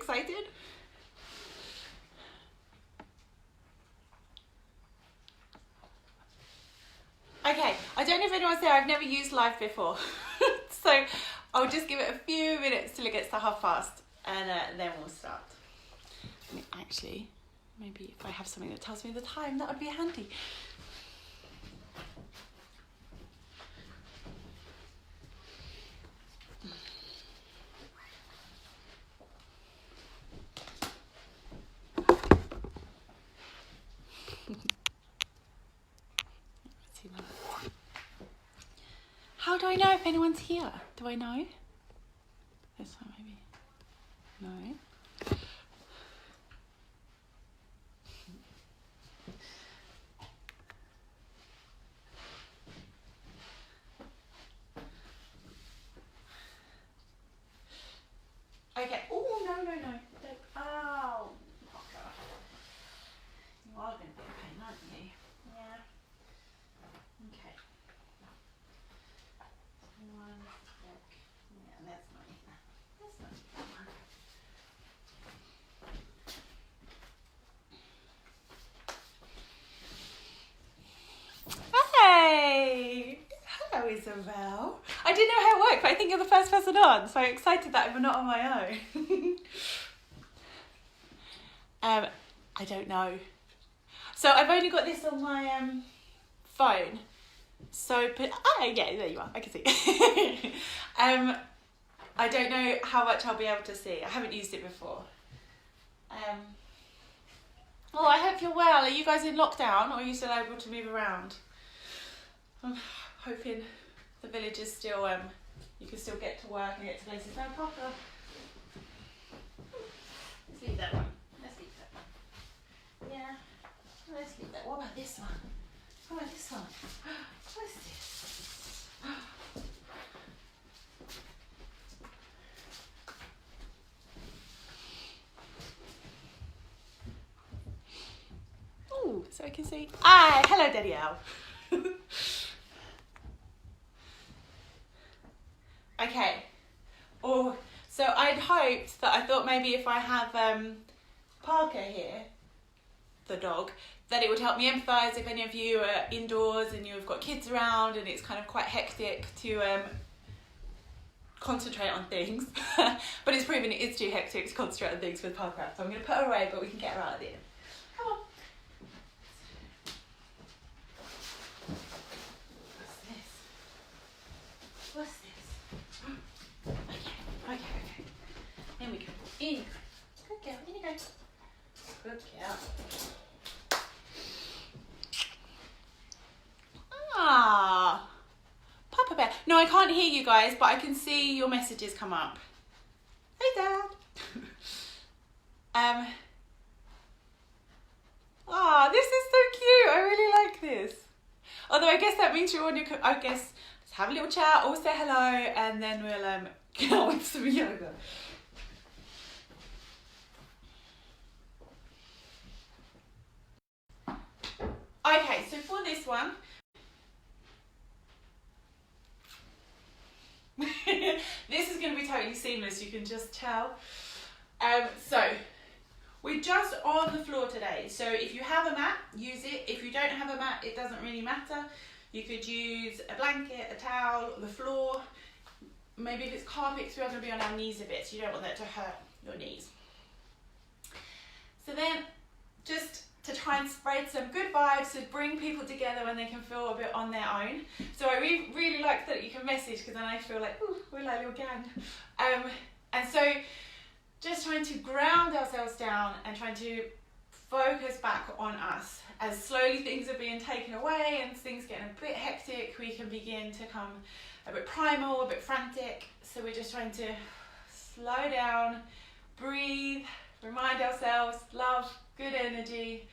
excited? Okay, I don't know if anyone's there. I've never used Live before. So I'll just give it a few minutes till it gets to past, and then we'll start. Actually, maybe if I have something that tells me the time, that would be handy. How do I know if anyone's here? Do I know? This one maybe. No. Okay. Oh, no. Don't. Oh, Parker. You are going to be a pain, aren't you? Yeah. Okay. One sec. Yeah, that's not either. That's not either one. Hey! Hello, Isabel. I didn't know how it worked, but I think you're the first person on, so I'm excited that I'm not on my own. I don't know. So I've only got this on my phone. So, but yeah, there you are. I can see. I don't know how much I'll be able to see. I haven't used it before. Oh, I hope you're well. Are you guys in lockdown, or are you still able to move around? I'm hoping the village is still, you can still get to work and get to places. No, Parker. Let's leave that one. Let's leave that one. Yeah. Let's leave that. What about this one? What about this one? What is this? Oh, so I can see. Hello, Danielle. Okay. Oh, so I'd hoped that I thought maybe if I have Parker here, the dog, that it would help me empathise if any of you are indoors and you've got kids around and it's kind of quite hectic to concentrate on things. But it's proven it is too hectic to concentrate on things with Parker. So I'm going to put her away, but we can get her out at the end. Come on. What's this? Okay. In we go. In. Good girl. In you go. Good girl. Papa Bear. No, I can't hear you guys, but I can see your messages come up. Hey, Dad. This is so cute. I really like this. Although I guess that means you're on your. I guess let's have a little chat, all say hello, and then we'll get on with some yoga. Okay, so for this one. This is going to be totally seamless, you can just tell. So we're just on the floor today, so if you have a mat, use it. If you don't have a mat, it doesn't really matter. You could use a blanket, a towel, the floor. Maybe if it's carpet, because we are going to be on our knees a bit, so you don't want that to hurt your knees. So then just to try and spread some good vibes, to bring people together when they can feel a bit on their own. So I really like that you can message, because then I feel like, ooh, we're like a little gang. And so just trying to ground ourselves down and trying to focus back on us. As slowly things are being taken away and things getting a bit hectic, we can begin to come a bit primal, a bit frantic. So we're just trying to slow down, breathe, remind ourselves, love, good energy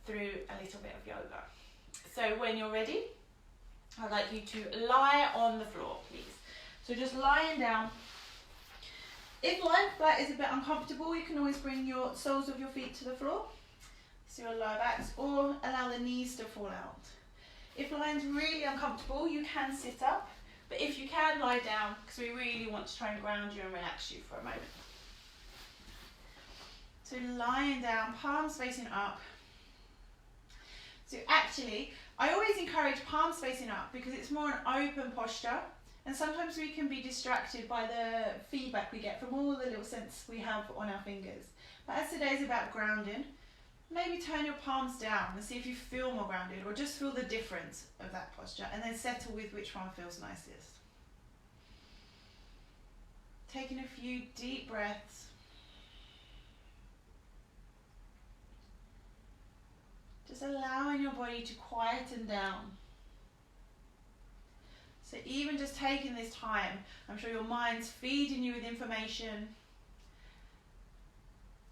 through a little bit of yoga. So when you're ready, I'd like you to lie on the floor, please. So just lying down. If lying flat is a bit uncomfortable, you can always bring your soles of your feet to the floor, so your lower backs, or allow the knees to fall out. If lying's really uncomfortable, you can sit up, but if you can, lie down, because we really want to try and ground you and relax you for a moment. So lying down, palms facing up. So actually, I always encourage palms facing up because it's more an open posture, and sometimes we can be distracted by the feedback we get from all the little scents we have on our fingers. But as today's about grounding, maybe turn your palms down and see if you feel more grounded, or just feel the difference of that posture, and then settle with which one feels nicest. Taking a few deep breaths. Just allowing your body to quieten down. So even just taking this time, I'm sure your mind's feeding you with information.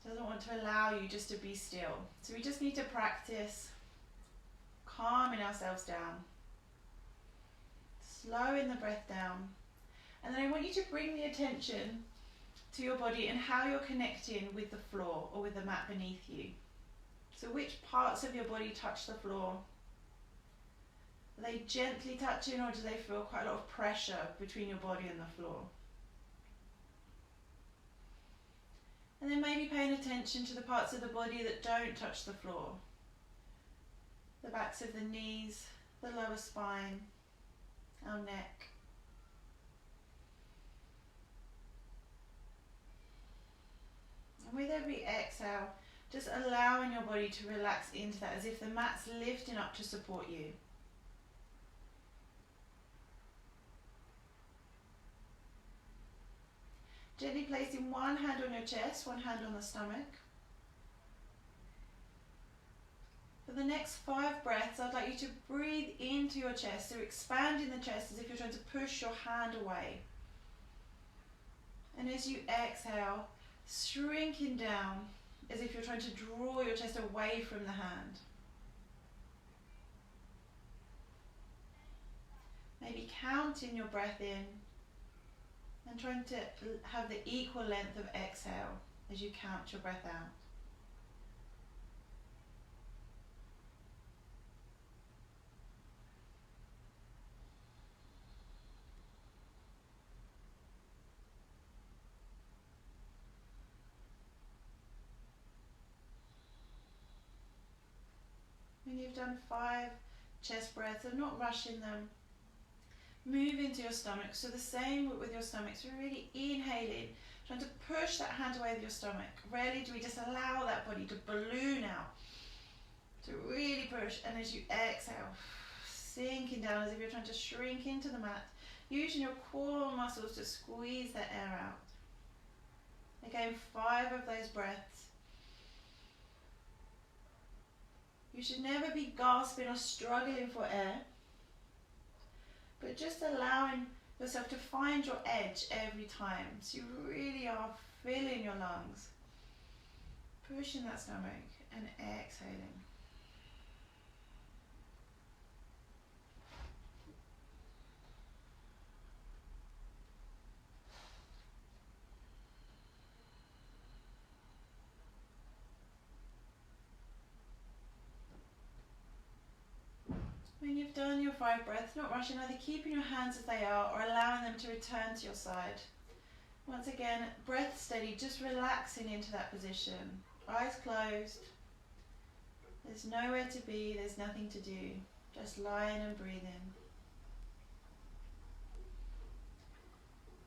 Doesn't want to allow you just to be still. So we just need to practice calming ourselves down. Slowing the breath down. And then I want you to bring the attention to your body and how you're connecting with the floor or with the mat beneath you. So which parts of your body touch the floor? Are they gently touching, or do they feel quite a lot of pressure between your body and the floor? And then maybe paying attention to the parts of the body that don't touch the floor. The backs of the knees, the lower spine, our neck. And with every exhale, just allowing your body to relax into that, as if the mat's lifting up to support you. Gently placing one hand on your chest, one hand on the stomach. For the next 5 breaths, I'd like you to breathe into your chest, so expanding the chest as if you're trying to push your hand away. And as you exhale, shrinking down, as if you're trying to draw your chest away from the hand. Maybe counting your breath in and trying to have the equal length of exhale as you count your breath out. When you've done 5 chest breaths, and not rushing them, move into your stomach. So the same with your stomach. So really inhaling, trying to push that hand away with your stomach. Rarely do we just allow that body to balloon out. To really push, and as you exhale, sinking down as if you're trying to shrink into the mat, using your core muscles to squeeze that air out. Again, 5 of those breaths. You should never be gasping or struggling for air, but just allowing yourself to find your edge every time. So you really are filling your lungs, pushing that stomach and exhaling. When you've done your 5 breaths, not rushing, either keeping your hands as they are or allowing them to return to your side. Once again, breath steady, just relaxing into that position. Eyes closed. There's nowhere to be, there's nothing to do. Just lying and breathing.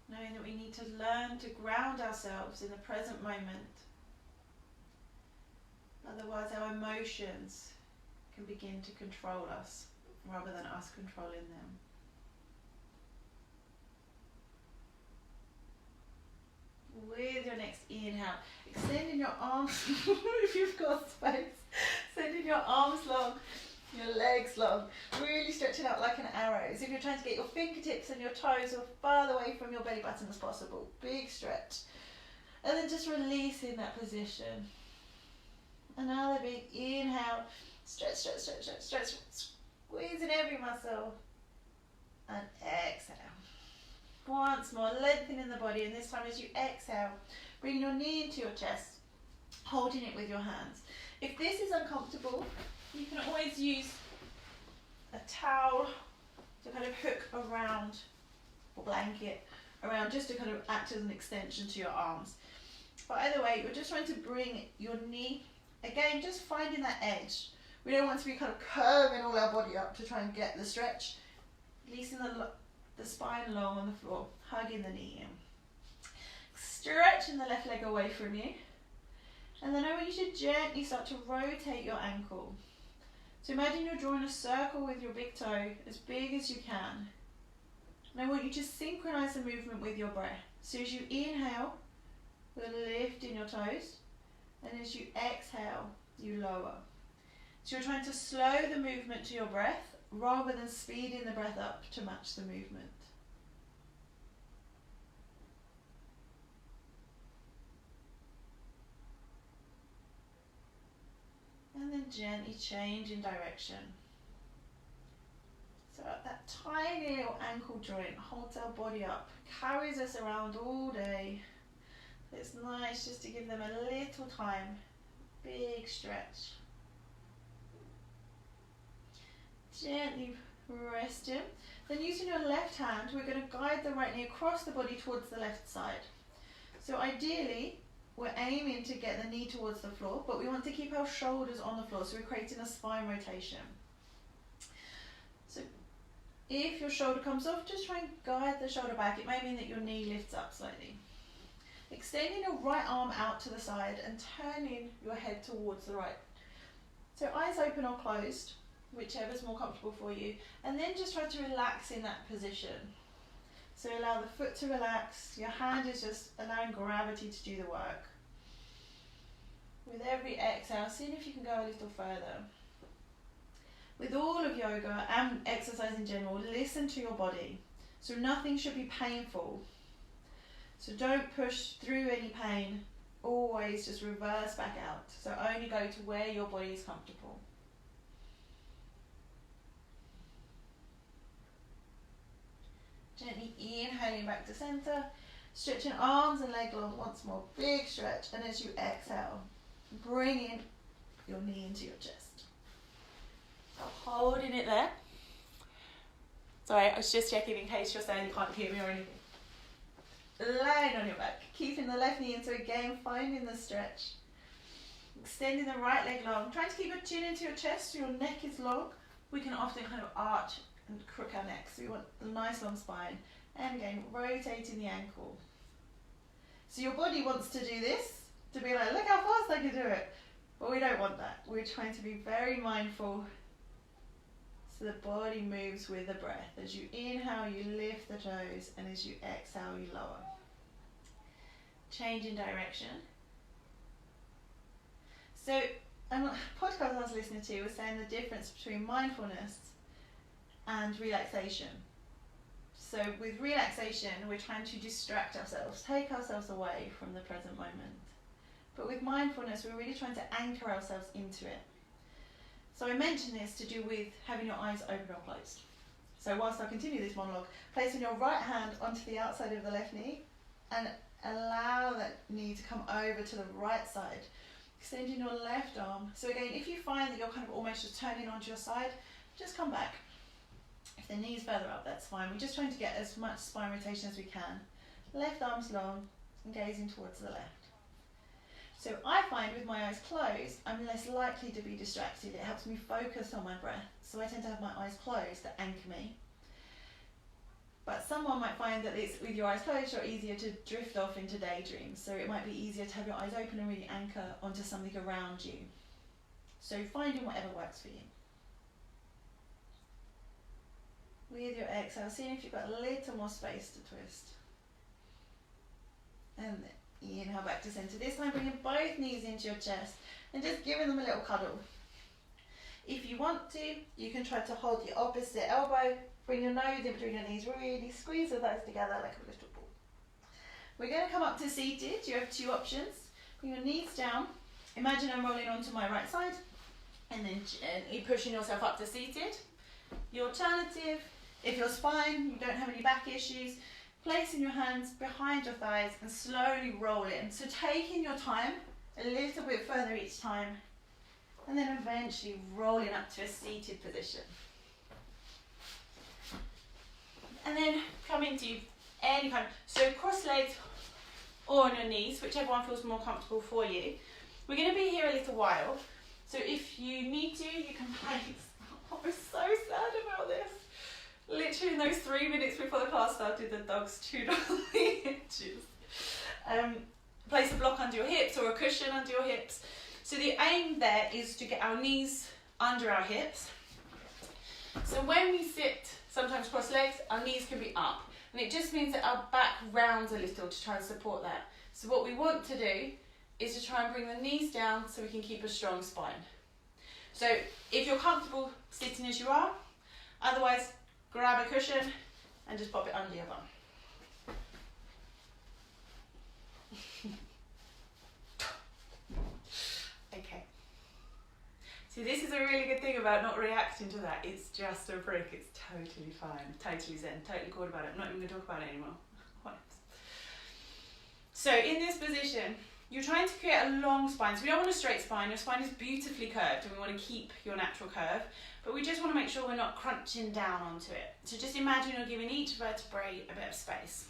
Knowing that we need to learn to ground ourselves in the present moment. Otherwise our emotions can begin to control us, rather than us controlling them. With your next inhale, extending your arms, if you've got space, sending your arms long, your legs long, really stretching out like an arrow, as if you're trying to get your fingertips and your toes as far away from your belly button as possible. Big stretch. And then just releasing that position. Another big inhale, stretch, stretch, stretch, stretch, stretch, squeezing every muscle, and exhale. Once more, lengthening the body, and this time as you exhale, bring your knee into your chest, holding it with your hands. If this is uncomfortable, you can always use a towel to kind of hook around, or blanket around, just to kind of act as an extension to your arms. But either way, you're just trying to bring your knee, again, just finding that edge. We don't want to be kind of curving all our body up to try and get the stretch. Releasing the spine long on the floor, hugging the knee in. Stretching the left leg away from you. And then I want you to gently start to rotate your ankle. So imagine you're drawing a circle with your big toe as big as you can. And I want you to synchronize the movement with your breath. So as you inhale, you're lifting your toes. And as you exhale, you lower. So you're trying to slow the movement to your breath rather than speeding the breath up to match the movement. And then gently change in direction. So that tiny little ankle joint holds our body up, carries us around all day. It's nice just to give them a little time. Big stretch. Gently resting. Then using your left hand, we're going to guide the right knee across the body towards the left side. So ideally, we're aiming to get the knee towards the floor, but we want to keep our shoulders on the floor, so we're creating a spine rotation. So if your shoulder comes off, just try and guide the shoulder back. It may mean that your knee lifts up slightly. Extending your right arm out to the side and turning your head towards the right. So eyes open or closed, whichever's more comfortable for you, and then just try to relax in that position. So allow the foot to relax, your hand is just allowing gravity to do the work. With every exhale, seeing if you can go a little further. With all of yoga and exercise in general, listen to your body. So nothing should be painful. So don't push through any pain, always just reverse back out. So only go to where your body is comfortable. Gently inhaling back to center, stretching arms and leg long once more, big stretch, and as you exhale, bringing your knee into your chest. So holding it there. Sorry, I was just checking in case you're saying you can't hear me or anything. Lying on your back, keeping the left knee in, so again, finding the stretch. Extending the right leg long, trying to keep your chin into your chest so your neck is long. We can often kind of arch and crook our neck, so we want a nice long spine. And again, rotating the ankle. So your body wants to do this, to be like, look how fast I can do it. But we don't want that. We're trying to be very mindful so the body moves with the breath. As you inhale, you lift the toes, and as you exhale, you lower. Change in direction. So a podcast I was listening to was saying the difference between mindfulness and relaxation. So with relaxation, we're trying to distract ourselves, take ourselves away from the present moment. But with mindfulness, we're really trying to anchor ourselves into it. So I mention this to do with having your eyes open or closed. So whilst I continue this monologue, placing your right hand onto the outside of the left knee and allow that knee to come over to the right side. Extending your left arm. So again, if you find that you're kind of almost just turning onto your side, just come back. If the knee's further up, that's fine. We're just trying to get as much spine rotation as we can. Left arm's long and gazing towards the left. So I find with my eyes closed, I'm less likely to be distracted. It helps me focus on my breath. So I tend to have my eyes closed that anchor me. But someone might find that it's with your eyes closed, you're easier to drift off into daydreams. So it might be easier to have your eyes open and really anchor onto something around you. So finding whatever works for you. With your exhale, seeing if you've got a little more space to twist. And inhale back to center. This time bringing both knees into your chest and just giving them a little cuddle. If you want to, you can try to hold your opposite elbow. Bring your nose in between your knees, really squeeze the thighs together like a little ball. We're going to come up to seated. You have two options. Bring your knees down. Imagine I'm rolling onto my right side and then gently pushing yourself up to seated. The alternative, if your spine, you don't have any back issues, placing your hands behind your thighs and slowly roll in. So taking your time a little bit further each time and then eventually rolling up to a seated position. And then come into any kind of, so cross legs or on your knees, whichever one feels more comfortable for you. We're going to be here a little while, so if you need to, you can place. Oh, I'm so sad about this. Literally in those 3 minutes before the class started, the dogs chewed on the edges. Place a block under your hips or a cushion under your hips. So the aim there is to get our knees under our hips. So when we sit, sometimes cross legs, our knees can be up. And it just means that our back rounds a little to try and support that. So what we want to do is to try and bring the knees down so we can keep a strong spine. So if you're comfortable sitting as you are, otherwise grab a cushion and just pop it under your bum. Okay. See, this is a really good thing about not reacting to that. It's just a prick. It's totally fine. Totally zen. Totally cool about it. I'm not even going to talk about it anymore. So in this position, you're trying to create a long spine. So we don't want a straight spine. Your spine is beautifully curved and we want to keep your natural curve. But we just want to make sure we're not crunching down onto it. So just imagine you're giving each vertebrae a bit of space.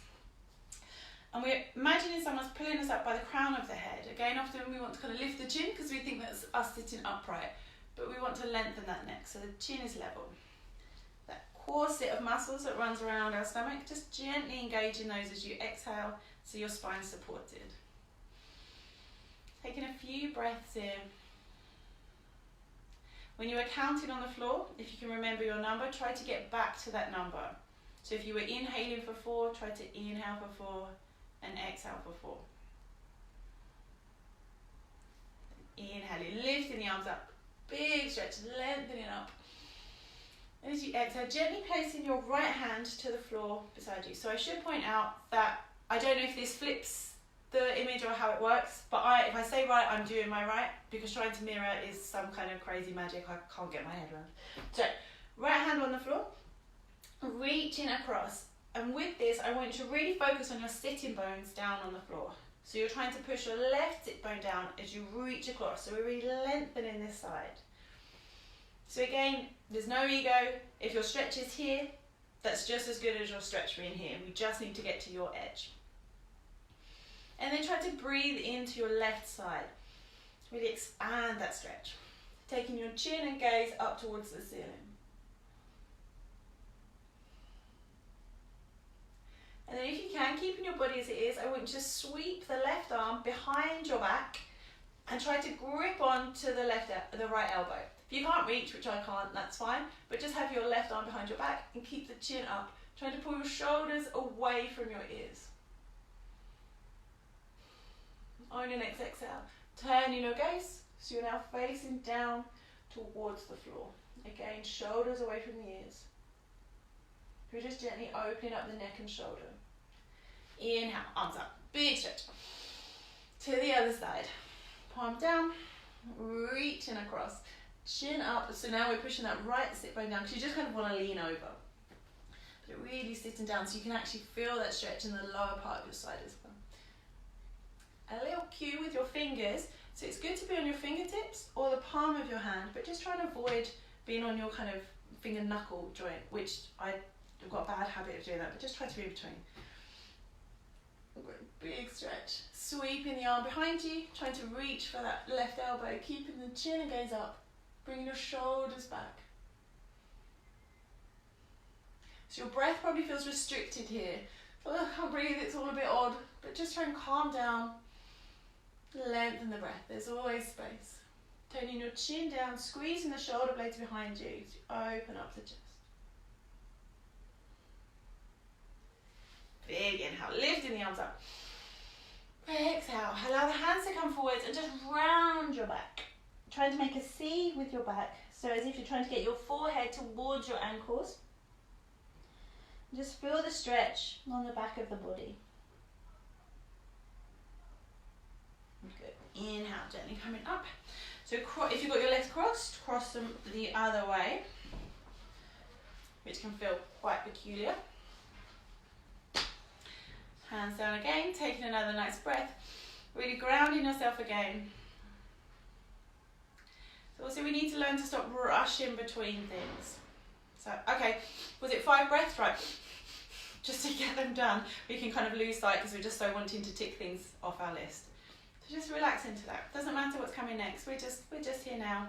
And we're imagining someone's pulling us up by the crown of the head. Again, often we want to kind of lift the chin because we think that's us sitting upright. But we want to lengthen that neck so the chin is level. That corset of muscles that runs around our stomach, just gently engaging those as you exhale so your spine's supported. Taking a few breaths in. When you are counting on the floor, if you can remember your number, try to get back to that number. So if you were inhaling for 4, try to inhale for 4 and exhale for 4. Inhaling, lifting the arms up, big stretch, lengthening up. And as you exhale, gently placing your right hand to the floor beside you. So I should point out that I don't know if this flips the image or how it works, but if I say right, I'm doing my right, because trying to mirror is some kind of crazy magic I can't get my head around. So, right hand on the floor, reaching across, and with this I want you to really focus on your sitting bones down on the floor. So you're trying to push your left sit bone down as you reach across, so we're really lengthening this side. So again, there's no ego. If your stretch is here, that's just as good as your stretch being here. We just need to get to your edge. And then try to breathe into your left side. Really expand that stretch. Taking your chin and gaze up towards the ceiling. And then if you can, keeping your body as it is, I want you to sweep the left arm behind your back and try to grip onto the right elbow. If you can't reach, which I can't, that's fine, but just have your left arm behind your back and keep the chin up, trying to pull your shoulders away from your ears. On your next exhale, turning your gaze, so you're now facing down towards the floor. Again, shoulders away from the ears. We're just gently opening up the neck and shoulder. Inhale, arms up, big stretch. To the other side, palm down, reaching across, chin up. So now we're pushing that right sit bone down because you just kind of want to lean over. But really sitting down so you can actually feel that stretch in the lower part of your side as well. A little cue with your fingers, so it's good to be on your fingertips or the palm of your hand, but just try and avoid being on your kind of finger knuckle joint, which I've got a bad habit of doing that, but just try to be in between. Big stretch, sweeping the arm behind you, trying to reach for that left elbow, keeping the chin and gaze up, bringing your shoulders back. So your breath probably feels restricted here. Oh, I can't breathe, it's all a bit odd, but just try and calm down. Lengthen the breath, there's always space. Turning your chin down, squeezing the shoulder blades behind you to open up the chest. Big inhale, lifting the arms up. Exhale, allow the hands to come forwards and just round your back. Trying to make a C with your back, so as if you're trying to get your forehead towards your ankles. Just feel the stretch on the back of the body. Good. Inhale, gently coming up. So if you've got your legs crossed, cross them the other way, which can feel quite peculiar. Hands down again, taking another nice breath. Really grounding yourself again. So also we need to learn to stop rushing between things. So, okay, was it 5 breaths? Right. just to get them done. We can kind of lose sight because we're just so wanting to tick things off our list. So just relax into that. Doesn't matter what's coming next. We're just here now.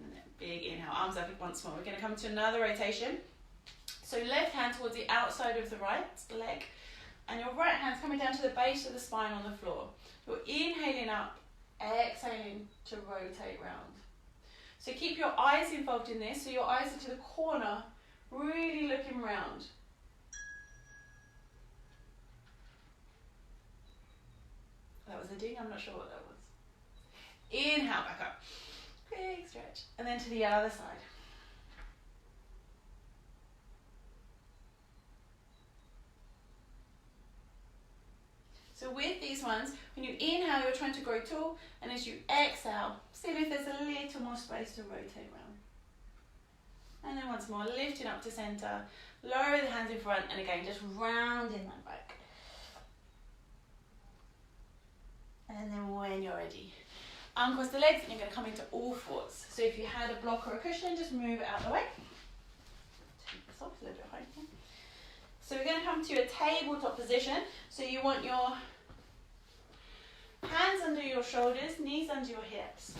And then big inhale, arms up once more. We're going to come to another rotation. So left hand towards the outside of the right leg, and your right hand's coming down to the base of the spine on the floor. You're inhaling up, exhaling to rotate round. So keep your eyes involved in this, so your eyes are to the corner, really looking round. That was a ding, I'm not sure what that was. Inhale, back up. Big stretch. And then to the other side. So with these ones, when you inhale, you're trying to grow tall, and as you exhale, see if there's a little more space to rotate around. And then once more, lifting up to center, lower the hands in front, and again, just rounding that back. And then when you're ready, uncross the legs, and you're going to come into all fours. So if you had a block or a cushion, just move it out of the way. Take this off, a little bit high. So we're going to come to a tabletop position. So you want your hands under your shoulders, knees under your hips.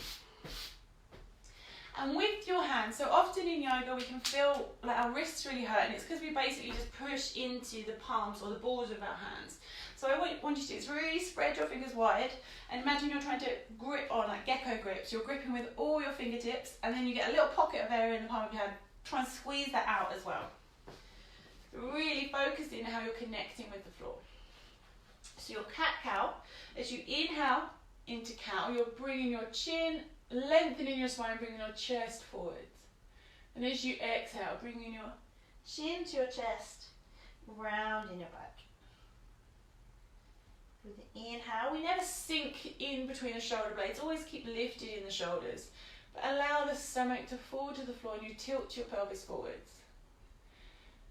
And with your hands, so often in yoga we can feel like our wrists really hurt, and it's because we basically just push into the palms or the balls of our hands. So what I want you to do is really spread your fingers wide, and imagine you're trying to grip on like gecko grips. You're gripping with all your fingertips, and then you get a little pocket of area in the palm of your hand. Try and squeeze that out as well. Really focusing on how you're connecting with the floor. So your cat-cow, as you inhale into cow, you're bringing your chin, lengthening your spine, bringing your chest forwards. And as you exhale, bringing your chin to your chest, rounding your back. With the inhale, we never sink in between the shoulder blades, always keep lifted in the shoulders. But allow the stomach to fall to the floor, and you tilt your pelvis forwards.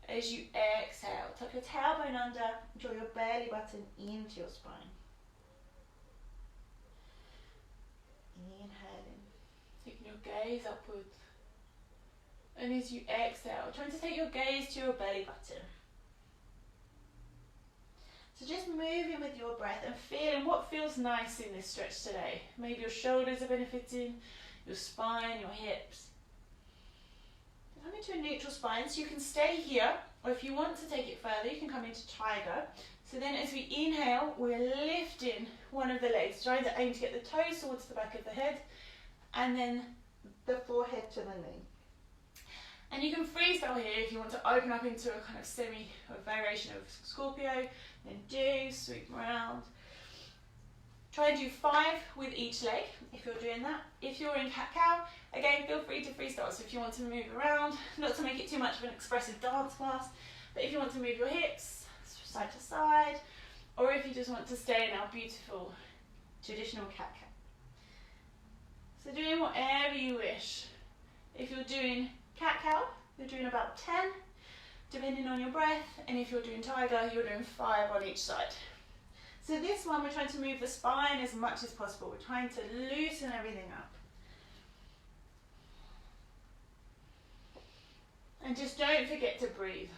As you exhale, tuck your tailbone under, draw your belly button into your spine. Inhaling, taking your gaze upwards. And as you exhale, trying to take your gaze to your belly button. So just moving with your breath and feeling what feels nice in this stretch today. Maybe your shoulders are benefiting, your spine, your hips. Come into a neutral spine, so you can stay here, or if you want to take it further, you can come into tiger. So then as we inhale, we're lifting one of the legs, trying to aim to get the toes towards the back of the head, and then the forehead to the knee. And you can freestyle here if you want to open up into a kind of variation of Scorpio, then do, sweep around. Try and do 5 with each leg if you're doing that. If you're in cat-cow, again, feel free to freestyle. So if you want to move around, not to make it too much of an expressive dance class, but if you want to move your hips side to side, or if you just want to stay in our beautiful traditional cat-cow. So doing whatever you wish. If you're doing cat-cow, you're doing about 10, depending on your breath, and if you're doing tiger, you're doing 5 on each side. So this one, we're trying to move the spine as much as possible. We're trying to loosen everything up. And just don't forget to breathe.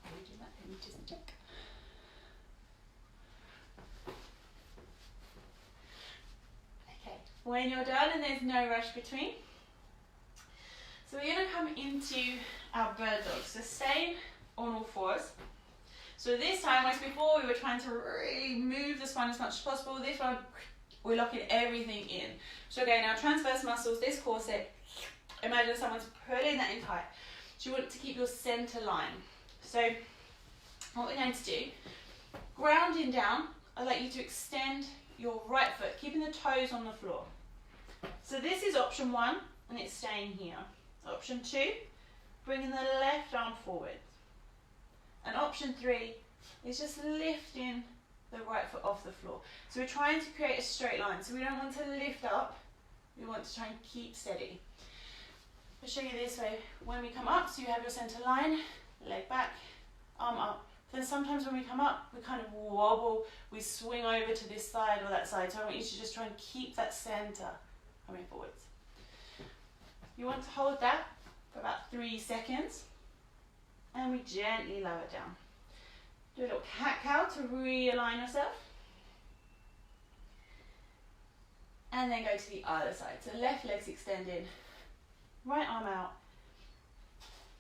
Let me just check. Okay, when you're done and there's no rush between, so we're going to come into our bird dog. So staying on all fours. So this time, whereas before we were trying to really move the spine as much as possible, this one we're locking everything in. So again, our transverse muscles, this corset, imagine someone's pulling that in tight. So you want to keep your center line. So what we're going to do, grounding down, I'd like you to extend your right foot, keeping the toes on the floor. So this is option 1, and it's staying here. Option 2, bringing the left arm forward. And option 3 is just lifting the right foot off the floor. So we're trying to create a straight line. So we don't want to lift up, we want to try and keep steady. I'll show you this way. When we come up, so you have your center line, leg back, arm up, Then sometimes when we come up, we kind of wobble, we swing over to this side or that side. So I want you to just try and keep that center coming forwards. You want to hold that for about 3 seconds, and we gently lower down. Do a little cat-cow to realign yourself. And then go to the other side. So left leg's extended, right arm out.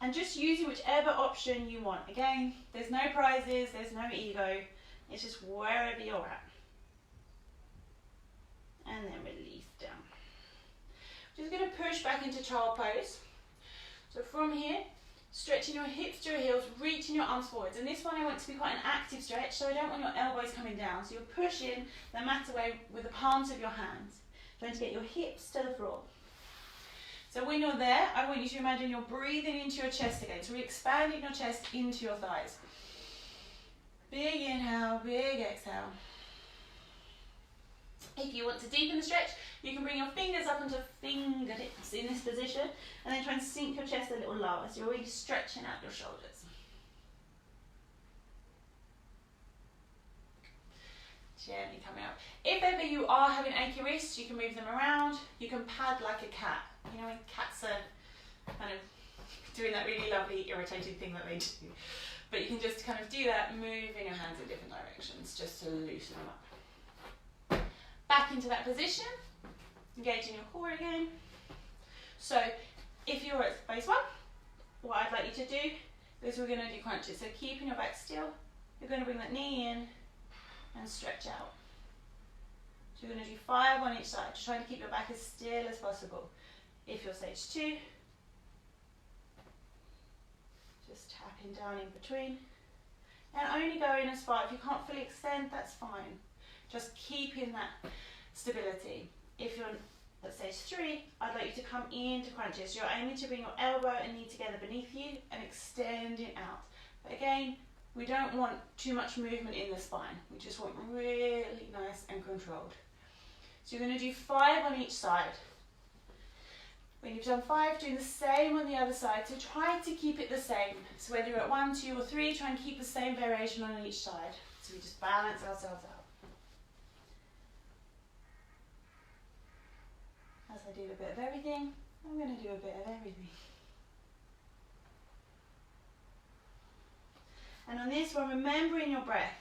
And just using whichever option you want. Again, there's no prizes, there's no ego. It's just wherever you're at. And then release down. Just going to push back into child pose. So from here, stretching your hips to your heels, reaching your arms forwards. And this one I want to be quite an active stretch, so I don't want your elbows coming down. So you're pushing the mat away with the palms of your hands, trying to get your hips to the floor. So when you're there, I want you to imagine you're breathing into your chest again. So we're expanding your chest into your thighs. Big inhale, big exhale. If you want to deepen the stretch, you can bring your fingers up onto fingertips in this position, and then try and sink your chest a little lower. So you're really stretching out your shoulders. Gently coming up. If ever you are having achy wrists, you can move them around. You can pad like a cat. You know when cats are kind of doing that really lovely irritating thing that they do. But you can just kind of do that, moving your hands in different directions just to loosen them up. Back into that position, engaging your core again. So if you're at phase 1, what I'd like you to do is we're going to do crunches. So keeping your back still, you're going to bring that knee in and stretch out. So you're going to do 5 on each side, just trying to keep your back as still as possible. If you're stage 2, just tapping down in between. And only going as far. If you can't fully extend, that's fine. Just keeping that stability. If you're at stage 3, I'd like you to come into crunches. You're aiming to bring your elbow and knee together beneath you and extend it out. But again, we don't want too much movement in the spine. We just want really nice and controlled. So you're going to do 5 on each side. When you've done 5, doing the same on the other side. So try to keep it the same. So whether you're at 1, 2 or 3, try and keep the same variation on each side. So we just balance ourselves out. As I do a bit of everything, I'm going to do a bit of everything. And on this one, remembering your breath.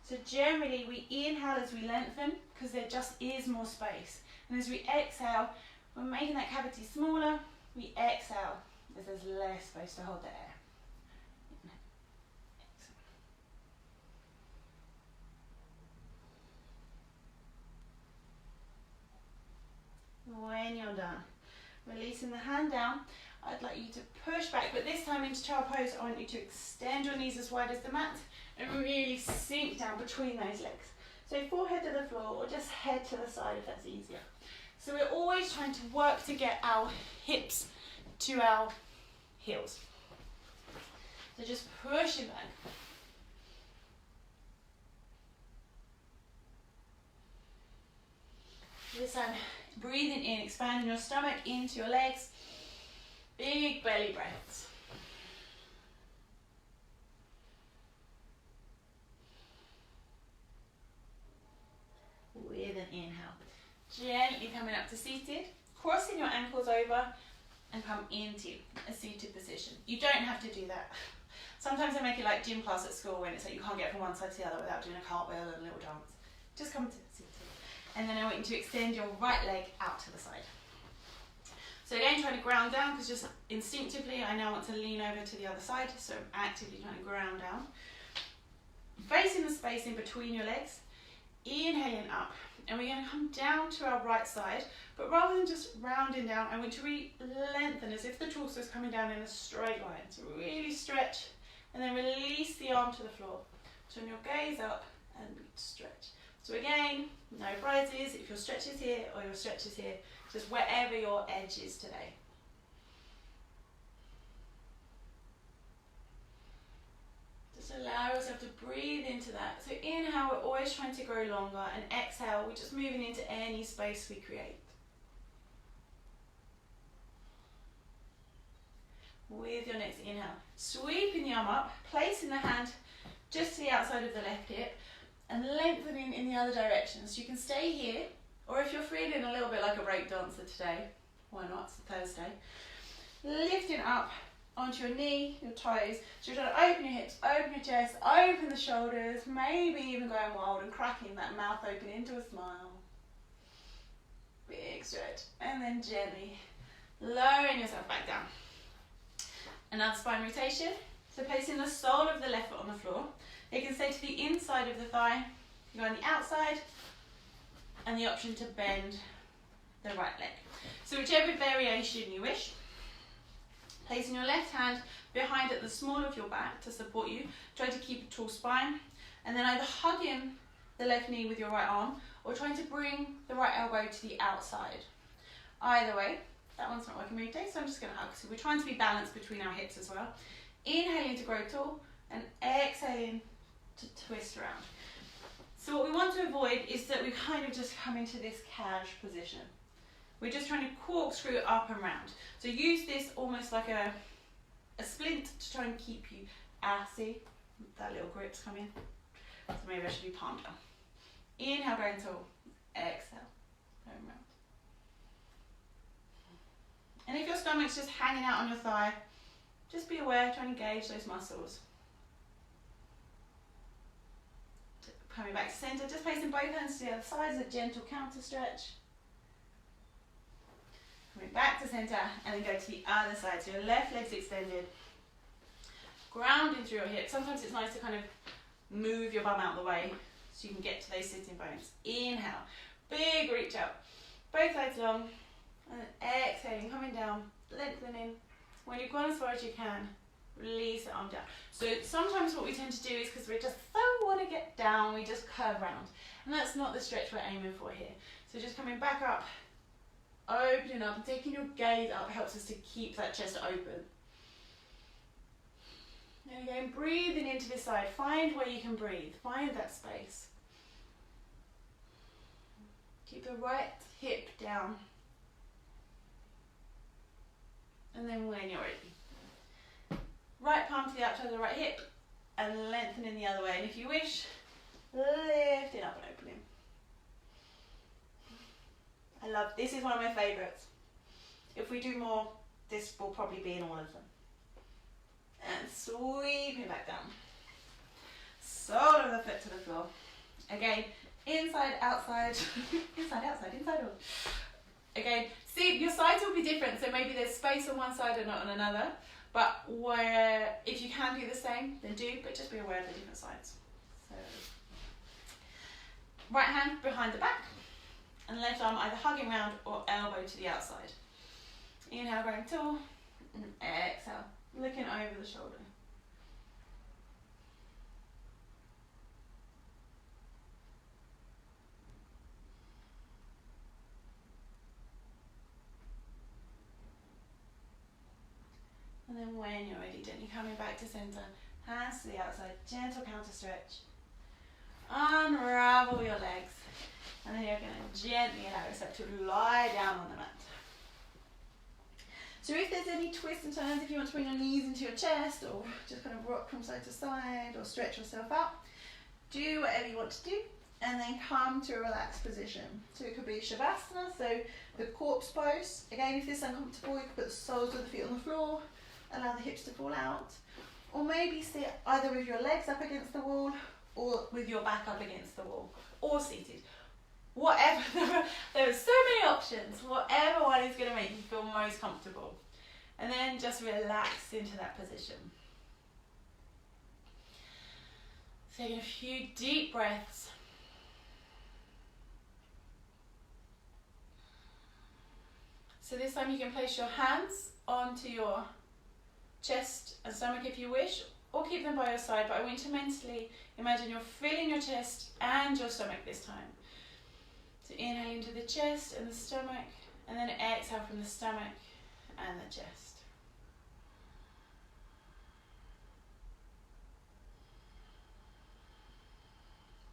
So generally we inhale as we lengthen because there just is more space. And as we exhale, we're making that cavity smaller. We exhale as there's less space to hold the air. When you're done, releasing the hand down, I'd like you to push back, but this time into child pose, I want you to extend your knees as wide as the mat and really sink down between those legs. So forehead to the floor or just head to the side if that's easier. So we're always trying to work to get our hips to our heels. So just pushing back. This time, breathing in, expanding your stomach into your legs. Big belly breaths. With an inhale. Gently coming up to seated, crossing your ankles over and come into a seated position. You don't have to do that. Sometimes I make it like gym class at school when it's like you can't get from one side to the other without doing a cartwheel and a little dance. Just come to seated. And then I want you to extend your right leg out to the side. So again, trying to ground down because just instinctively I now want to lean over to the other side. So I'm actively trying to ground down. Facing the space in between your legs. Inhaling up. And we're going to come down to our right side, but rather than just rounding down, I want to really lengthen as if the torso is coming down in a straight line. So really stretch, and then release the arm to the floor. Turn your gaze up and stretch. So again, no prizes. If your stretch is here or your stretch is here, just wherever your edge is today. Just allow yourself to breathe into that. So inhale, we're always trying to grow longer, and exhale, we're just moving into any space we create. With your next inhale, sweeping the arm up, placing the hand just to the outside of the left hip, and lengthening in the other direction. So you can stay here, or if you're feeling a little bit like a break dancer today, why not, it's a Thursday. Lifting up onto your knee, your toes. So you're trying to open your hips, open your chest, open the shoulders, maybe even going wild and cracking that mouth open into a smile. Big stretch. And then gently lowering yourself back down. Another spine rotation. So placing the sole of the left foot on the floor. You can stay to the inside of the thigh. You go on the outside. And the option to bend the right leg. So whichever variation you wish. Placing your left hand behind at the small of your back to support you. Try to keep a tall spine. And then either hugging the left knee with your right arm or trying to bring the right elbow to the outside. Either way, that one's not working very today, so I'm just going to hug. So we're trying to be balanced between our hips as well. Inhaling to grow tall and exhaling to twist around. So what we want to avoid is that we kind of just come into this cache position. We're just trying to corkscrew up and round. So use this almost like a splint to try and keep you assy. That little grip's come in. So maybe I should be palm down. Inhale, going tall. Exhale, going round. And if your stomach's just hanging out on your thigh, just be aware, try and engage those muscles. Coming back to center, just placing both hands to the other side as a gentle counter stretch. Coming back to center and then go to the other side. So your left leg's extended. Grounding through your hips. Sometimes it's nice to kind of move your bum out of the way so you can get to those sitting bones. Inhale, big reach out. Both legs long. And then exhaling, coming down, lengthening. When you've gone as far as you can, release the arm down. So sometimes what we tend to do is because we just don't want to get down, we just curve round. And that's not the stretch we're aiming for here. So just coming back up, opening up and taking your gaze up helps us to keep that chest open. And again, breathing into this side. Find where you can breathe. Find that space. Keep the right hip down. And then when you're ready, right palm to the outside of the right hip and lengthening the other way. And if you wish, lifting up and opening. I love, this is one of my favourites. If we do more, this will probably be in all of them. And sweeping back down. Sole of the foot to the floor. Again, inside, outside, inside, outside, inside, out. Again, see, your sides will be different, so maybe there's space on one side and not on another, but where, if you can do the same, then do, but just be aware of the different sides. So, right hand behind the back, and left arm either hugging round or elbow to the outside. Inhale, growing tall, and exhale, looking over the shoulder. And then when you're ready, gently coming back to center, hands to the outside, gentle counter stretch. Unravel your legs. And then you're going to gently allow yourself to lie down on the mat. So if there's any twists and turns, if you want to bring your knees into your chest or just kind of rock from side to side or stretch yourself out, do whatever you want to do and then come to a relaxed position. So it could be Shavasana, so the corpse pose. Again, if this is uncomfortable, you can put the soles of the feet on the floor, allow the hips to fall out, or maybe sit either with your legs up against the wall or with your back up against the wall, or seated. Whatever, there are so many options, whatever one is going to make you feel most comfortable. And then just relax into that position. Taking a few deep breaths. So this time you can place your hands onto your chest and stomach if you wish, or keep them by your side, but I want you to mentally imagine you're filling your chest and your stomach this time. So inhale into the chest and the stomach, and then exhale from the stomach and the chest.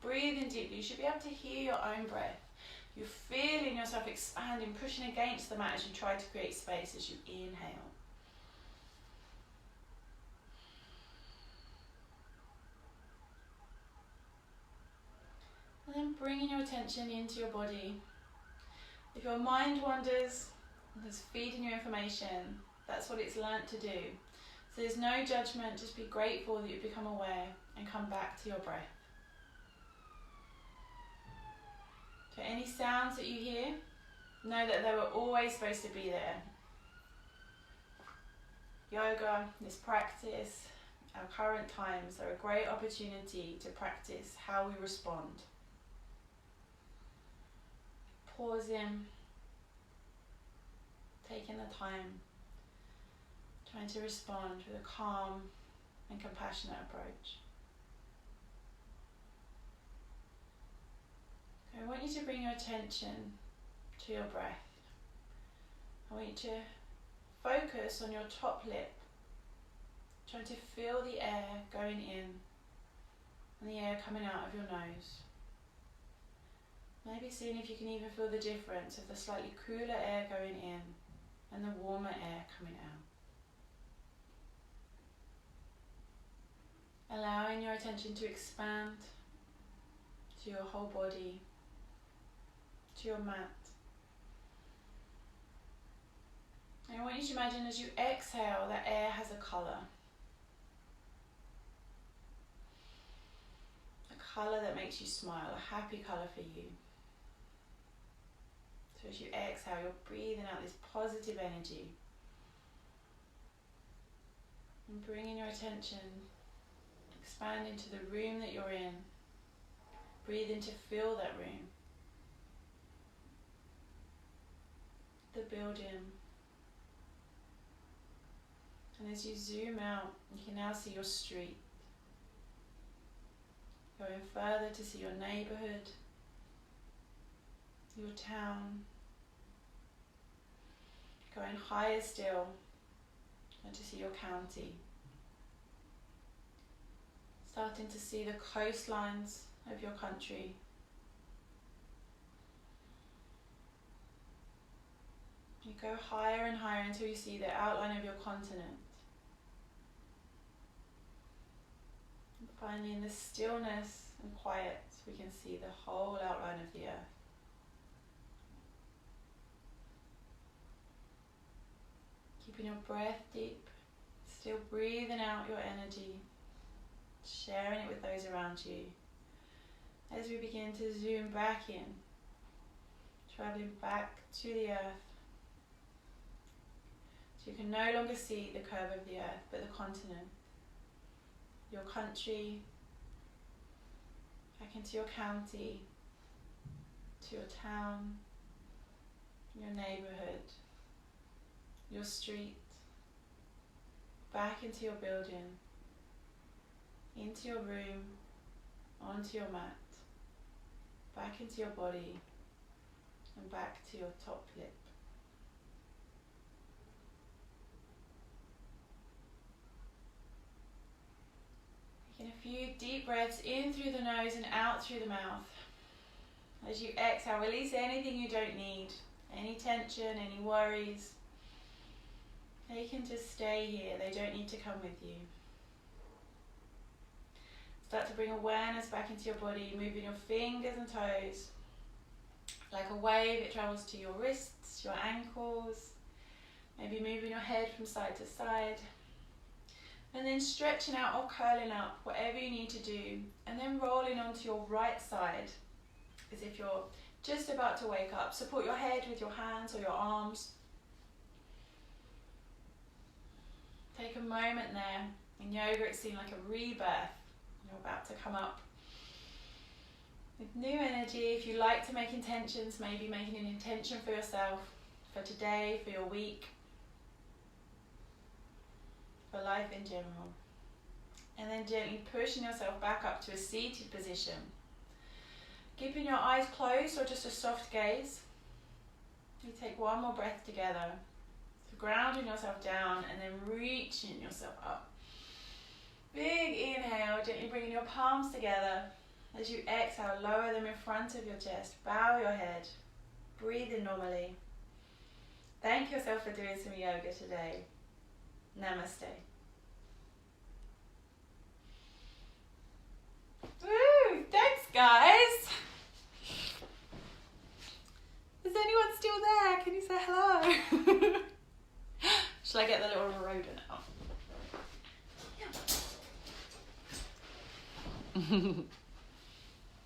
Breathing deeply, you should be able to hear your own breath. You're feeling yourself expanding, pushing against the mat as you try to create space as you inhale. And then bringing your attention into your body. If your mind wanders, it's feeding you information. That's what it's learnt to do. So there's no judgment, just be grateful that you've become aware and come back to your breath. So any sounds that you hear, know that they were always supposed to be there. Yoga, this practice, our current times are a great opportunity to practice how we respond. Pausing, taking the time, trying to respond with a calm and compassionate approach. I want you to bring your attention to your breath. I want you to focus on your top lip, trying to feel the air going in and the air coming out of your nose. Maybe seeing if you can even feel the difference of the slightly cooler air going in and the warmer air coming out. Allowing your attention to expand to your whole body, to your mat. And I want you to imagine as you exhale that air has a colour. A colour that makes you smile, a happy colour for you. So as you exhale, you're breathing out this positive energy. And bringing your attention, expand into the room that you're in. Breathe in to feel that room. The building. And as you zoom out, you can now see your street. Going further to see your neighbourhood, your town. Going higher still, and to see your county. Starting to see the coastlines of your country. You go higher and higher until you see the outline of your continent. And finally, in the stillness and quiet, we can see the whole outline of the earth. Keeping your breath deep, still breathing out your energy, sharing it with those around you. As we begin to zoom back in, traveling back to the earth, so you can no longer see the curve of the earth, but the continent, your country, back into your county, to your town, your neighbourhood, your street, back into your building, into your room, onto your mat, back into your body, and back to your top lip. Taking a few deep breaths in through the nose and out through the mouth. As you exhale, release anything you don't need, any tension, any worries. They can just stay here, they don't need to come with you. Start to bring awareness back into your body, moving your fingers and toes. Like a wave, it travels to your wrists, your ankles, maybe moving your head from side to side. And then stretching out or curling up, whatever you need to do. And then rolling onto your right side, as if you're just about to wake up. Support your head with your hands or your arms. Take a moment there. In yoga, it seems like a rebirth. You're about to come up with new energy. If you like to make intentions, maybe making an intention for yourself, for today, for your week, for life in general. And then gently pushing yourself back up to a seated position. Keeping your eyes closed or just a soft gaze. You take one more breath together. So grounding yourself down and then reaching yourself up. Big inhale, gently bringing your palms together. As you exhale, lower them in front of your chest. Bow your head. Breathe in normally. Thank yourself for doing some yoga today. Namaste. Woo! Thanks, guys. Shall I get the little rodent out? Yeah.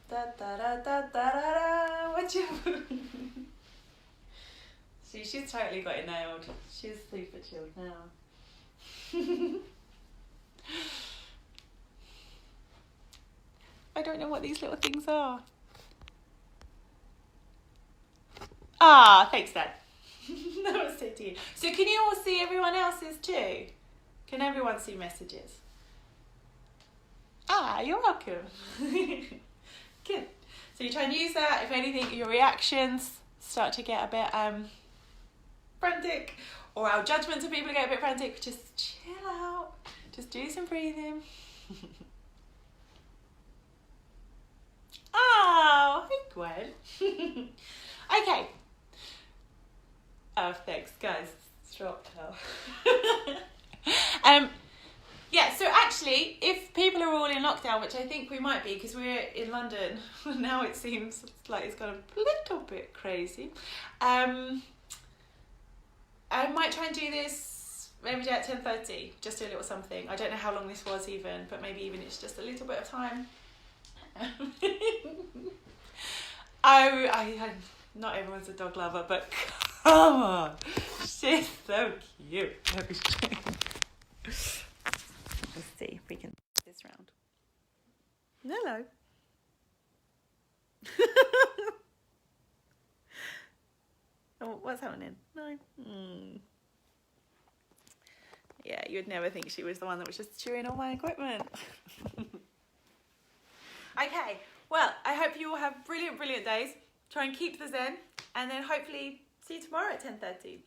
Da da da da da da. Watch out. She's totally got it nailed. She's super chilled now. I don't know what these little things are. Ah, thanks, Dad. That was so cute. So can you all see everyone else's too? Can everyone see messages? Ah, you're welcome. Good. So you try and use that. If anything, your reactions start to get a bit frantic, or our judgments of people get a bit frantic, just chill out. Just do some breathing. Oh, hi Gwen. Okay. Oh, thanks, guys. Stop now. Yeah, so actually, if people are all in lockdown, which I think we might be because we're in London, now it seems like it's got a little bit crazy. I might try and do this every day at 10:30, just do a little something. I don't know how long this was even, but maybe even it's just a little bit of time. I not everyone's a dog lover, but come on, she's so cute. Let's see if we can get this round. Hello. Oh, what's happening? No. Yeah, you'd never think she was the one that was just chewing all my equipment. Okay, well, I hope you all have brilliant, brilliant days. Try and keep the zen, and then hopefully see you tomorrow at 10:30.